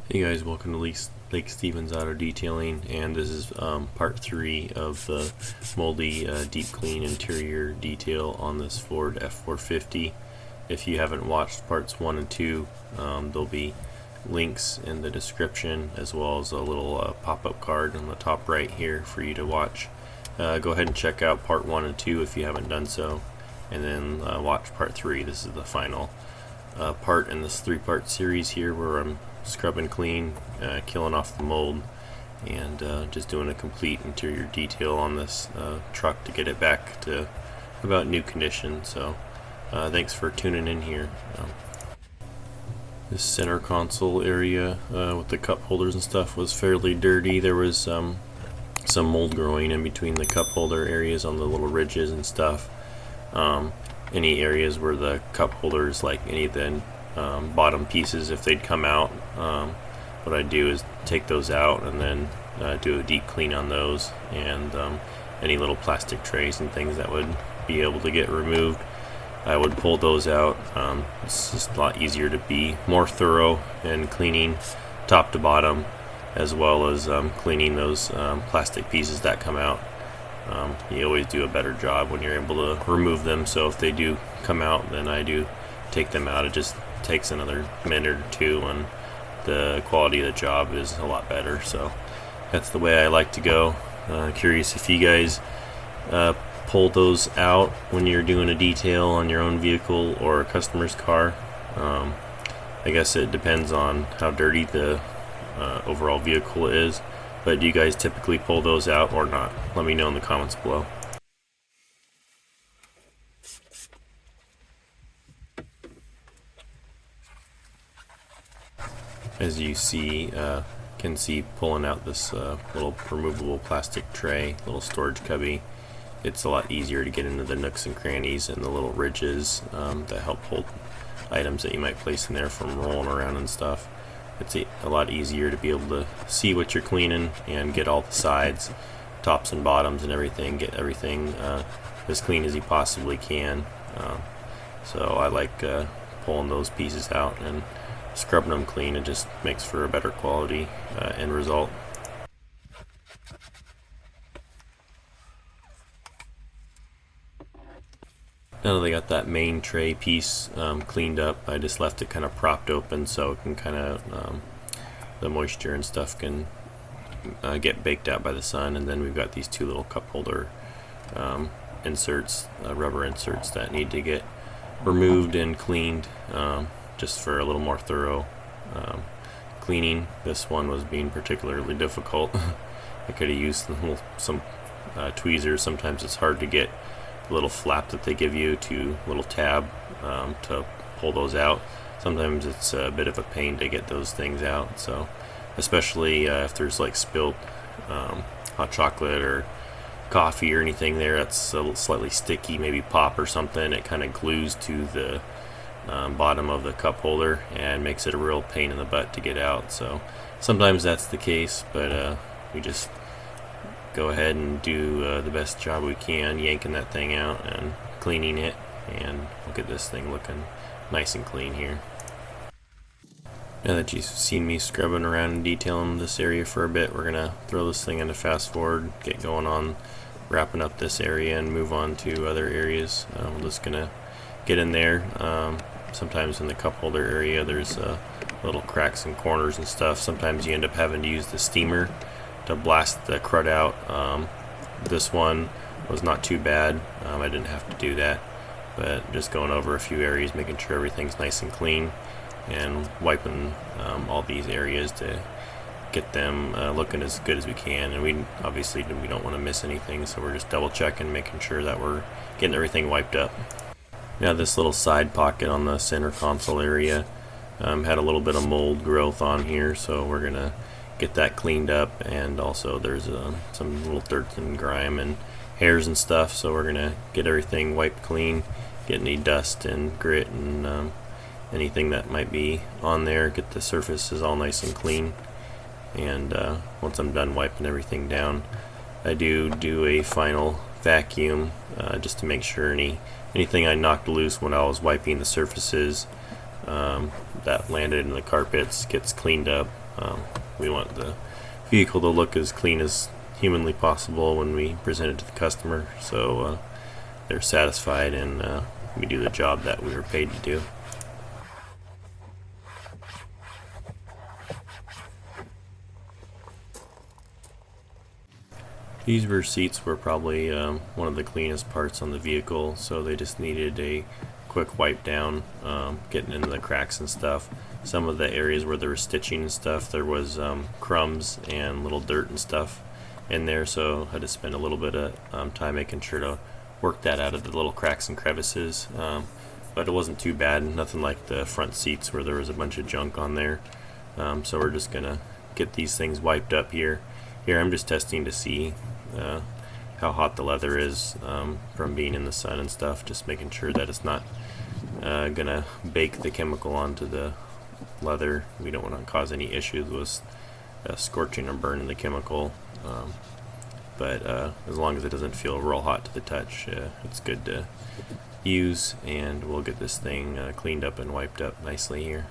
Hey guys, welcome to Lake Stevens Auto Detailing, and this is part 3 of the MOLDY deep clean interior detail on this Ford F-450. If you haven't watched parts 1 and 2, there'll be links in the description as well as a little pop-up card on the top right here for you to watch. Go ahead and check out part 1 and 2 if you haven't done so, and then watch part 3. This is the final part in this 3-part series here where I'm scrubbing clean, killing off the mold, and just doing a complete interior detail on this truck to get it back to about new condition. So thanks for tuning in here. This center console area with the cup holders and stuff was fairly dirty. There was some mold growing in between the cup holder areas on the little ridges and stuff. Any areas where the cup holders, like any of the bottom pieces, if they'd come out, what I do is take those out and then do a deep clean on those, and any little plastic trays and things that would be able to get removed, I would pull those out. It's just a lot easier to be more thorough in cleaning top to bottom, as well as cleaning those plastic pieces that come out. You always do a better job when you're able to remove them, so if they do come out, then I do take them out. It just takes another minute or two, and the quality of the job is a lot better. So that's the way I like to go. Curious if you guys pull those out when you're doing a detail on your own vehicle or a customer's car. I guess it depends on how dirty the overall vehicle is, but do you guys typically pull those out or not? Let me know in the comments below. As you can see pulling out this little removable plastic tray, little storage cubby, it's a lot easier to get into the nooks and crannies and the little ridges that help hold items that you might place in there from rolling around and stuff. It's a lot easier to be able to see what you're cleaning and get all the sides, tops and bottoms and everything, get everything as clean as you possibly can. So I like pulling those pieces out and scrubbing them clean. It just makes for a better quality end result. Now that I got that main tray piece cleaned up, I just left it kind of propped open so it can kind of the moisture and stuff can get baked out by the sun. And then we've got these two little cup holder inserts, rubber inserts, that need to get removed and cleaned just for a little more thorough cleaning. This one was being particularly difficult. I could have used some tweezers. Sometimes it's hard to get the little flap that they give you to little tab to pull those out. Sometimes it's a bit of a pain to get those things out, so especially if there's like spilled hot chocolate or coffee or anything there that's a little slightly sticky, maybe pop or something, it kind of glues to the bottom of the cup holder and makes it a real pain in the butt to get out. So sometimes that's the case, but we just go ahead and do the best job we can yanking that thing out and cleaning it, and look at this thing looking nice and clean here. Now that you've seen me scrubbing around and detailing this area for a bit, we're gonna throw this thing into fast forward, get going on wrapping up this area and move on to other areas. We're just gonna get in there. Sometimes in the cup holder area there's little cracks and corners and stuff. Sometimes you end up having to use the steamer to blast the crud out. This one was not too bad. I didn't have to do that, but just going over a few areas, making sure everything's nice and clean, and wiping all these areas to get them looking as good as we can. And we don't want to miss anything, so we're just double checking, making sure that we're getting everything wiped up. Now this little side pocket on the center console area had a little bit of mold growth on here, so we're gonna get that cleaned up. And also there's some little dirt and grime and hairs and stuff, so we're gonna get everything wiped clean, get any dust and grit and anything that might be on there, get the surfaces all nice and clean. And once I'm done wiping everything down, I do a final vacuum just to make sure anything I knocked loose when I was wiping the surfaces that landed in the carpets gets cleaned up We want the vehicle to look as clean as humanly possible when we present it to the customer, so they're satisfied and we do the job that we were paid to do. These rear seats were probably one of the cleanest parts on the vehicle, so they just needed a quick wipe down, getting into the cracks and stuff. Some of the areas where there was stitching and stuff, there was crumbs and little dirt and stuff in there, so I had to spend a little bit of time making sure to work that out of the little cracks and crevices. But it wasn't too bad, nothing like the front seats where there was a bunch of junk on there. So we're just gonna get these things wiped up here. Here I'm just testing to see how hot the leather is from being in the sun and stuff, just making sure that it's not gonna bake the chemical onto the leather. We don't want to cause any issues with scorching or burning the chemical, but as long as it doesn't feel real hot to the touch, it's good to use, and we'll get this thing cleaned up and wiped up nicely here.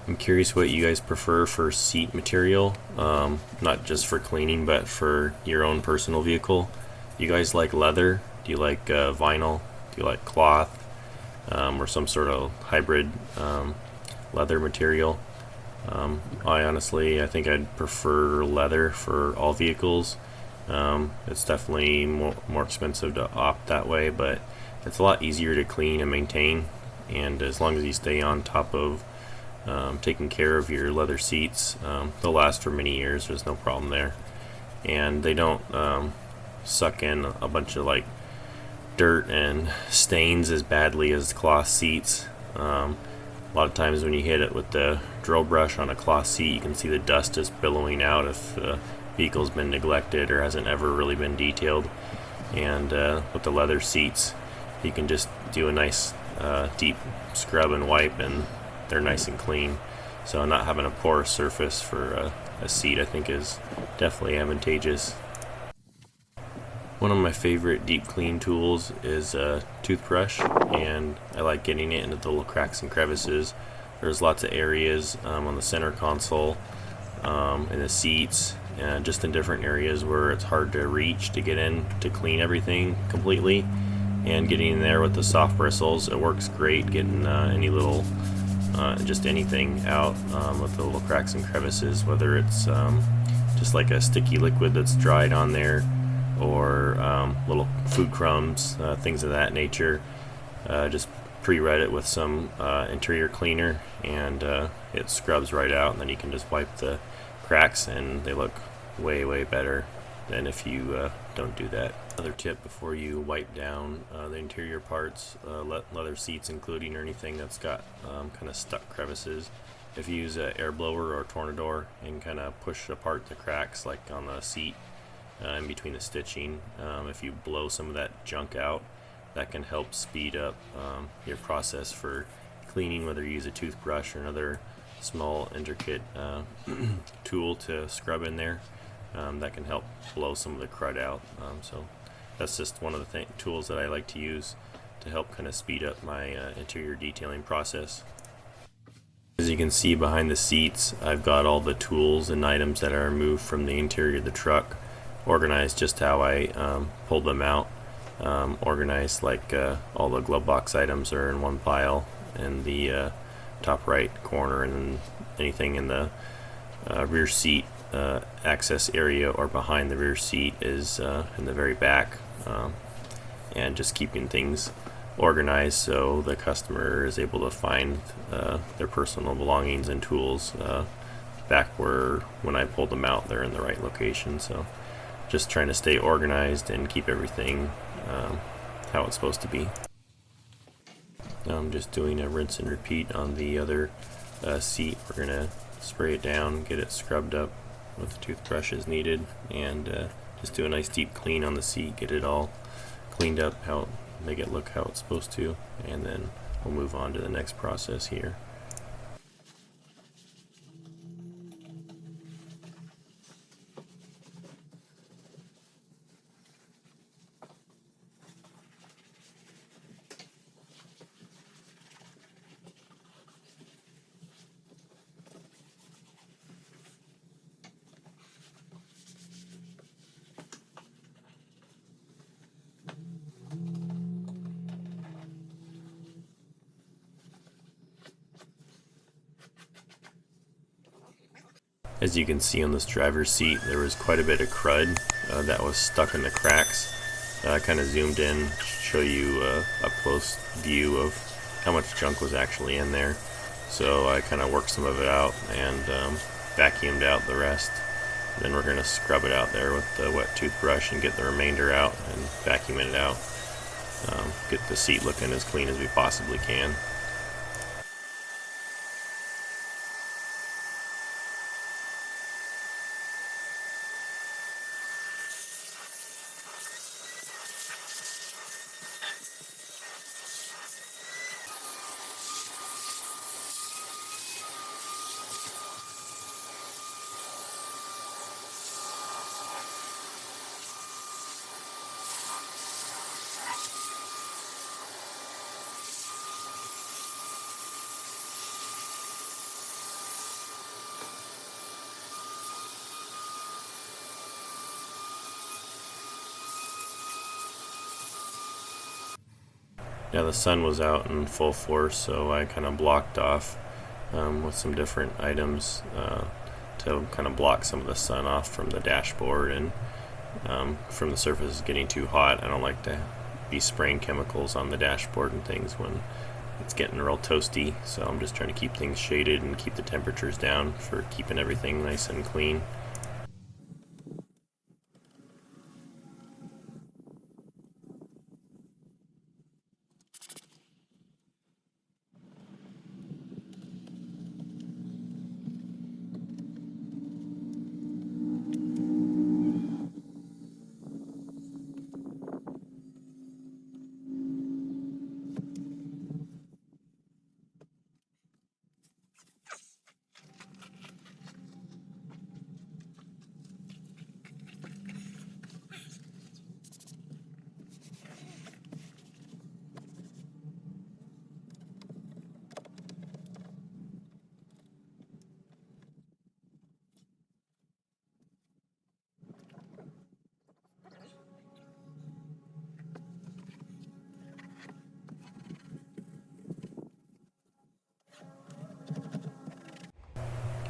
I'm curious what you guys prefer for seat material, not just for cleaning but for your own personal vehicle. Do you guys like leather? Do you like vinyl? Do you like cloth, or some sort of hybrid leather material? I think I'd prefer leather for all vehicles. It's definitely more expensive to opt that way, but it's a lot easier to clean and maintain, and as long as you stay on top of taking care of your leather seats, they'll last for many years. There's no problem there, and they don't suck in a bunch of like dirt and stains as badly as cloth seats. A lot of times when you hit it with the drill brush on a cloth seat, you can see the dust just billowing out if the vehicle's been neglected or hasn't ever really been detailed. And with the leather seats, you can just do a nice deep scrub and wipe, and they're nice and clean. So not having a porous surface for a seat, I think, is definitely advantageous. One of my favorite deep clean tools is a toothbrush, and I like getting it into the little cracks and crevices. There's lots of areas on the center console, in the seats, and just in different areas where it's hard to reach to get in to clean everything completely. And getting in there with the soft bristles, it works great getting any little just anything out with the little cracks and crevices, whether it's just like a sticky liquid that's dried on there, or little food crumbs, things of that nature. Just pre-wet it with some interior cleaner, and it scrubs right out, and then you can just wipe the cracks, and they look way better than if you don't do that. Another tip before you wipe down the interior parts, leather seats including, or anything that's got kind of stuck crevices, if you use an air blower or tornador and kind of push apart the cracks like on the seat in between the stitching, if you blow some of that junk out, that can help speed up your process for cleaning, whether you use a toothbrush or another small intricate tool to scrub in there. That can help blow some of the crud out. So that's just one of the tools that I like to use to help kind of speed up my interior detailing process. As you can see behind the seats, I've got all the tools and items that are removed from the interior of the truck organized just how I pulled them out. Organized like all the glove box items are in one pile in the top right corner, and anything in the rear seat access area or behind the rear seat is in the very back, and just keeping things organized so the customer is able to find their personal belongings and tools back where when I pulled them out they're in the right location. So just trying to stay organized and keep everything how it's supposed to be. Now I'm just doing a rinse and repeat on the other seat. We're going to spray it down, get it scrubbed up with the toothbrush as needed, and just do a nice deep clean on the seat, get it all cleaned up, make it look how it's supposed to, and then we'll move on to the next process here. As you can see on this driver's seat, there was quite a bit of crud that was stuck in the cracks. I kind of zoomed in to show you a close view of how much junk was actually in there. So I kind of worked some of it out and vacuumed out the rest. Then we're going to scrub it out there with the wet toothbrush and get the remainder out and vacuum it out. Get the seat looking as clean as we possibly can. Yeah, the sun was out in full force, so I kind of blocked off with some different items to kind of block some of the sun off from the dashboard and from the surface getting too hot. I don't like to be spraying chemicals on the dashboard and things when it's getting real toasty, so I'm just trying to keep things shaded and keep the temperatures down for keeping everything nice and clean.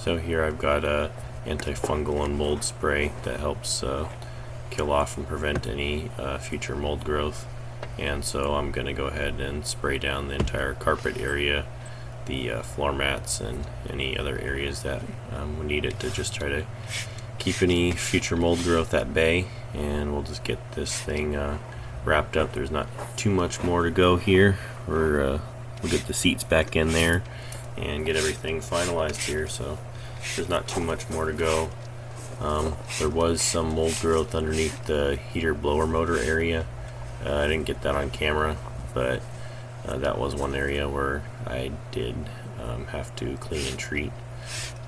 So here I've got a antifungal and mold spray that helps kill off and prevent any future mold growth. And so I'm going to go ahead and spray down the entire carpet area, the floor mats, and any other areas that we need it to just try to keep any future mold growth at bay. And we'll just get this thing wrapped up. There's not too much more to go here. We'll get the seats back in there and get everything finalized here. So there's not too much more to go. There was some mold growth underneath the heater blower motor area. I didn't get that on camera, but that was one area where I did have to clean and treat.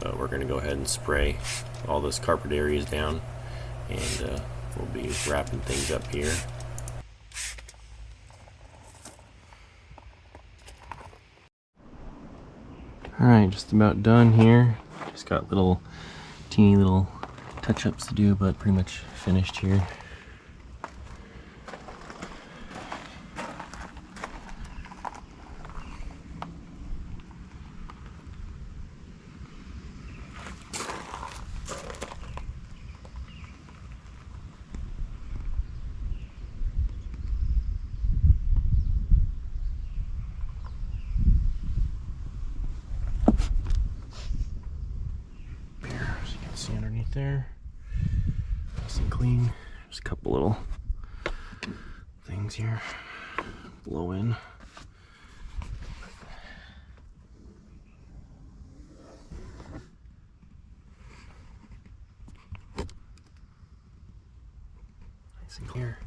But we're going to go ahead and spray all those carpet areas down, and we'll be wrapping things up here. Alright, just about done here. Just got teeny little touch-ups to do, but pretty much finished here. See underneath there, nice and clean. Just a couple little things here, blow in. Nice and clear.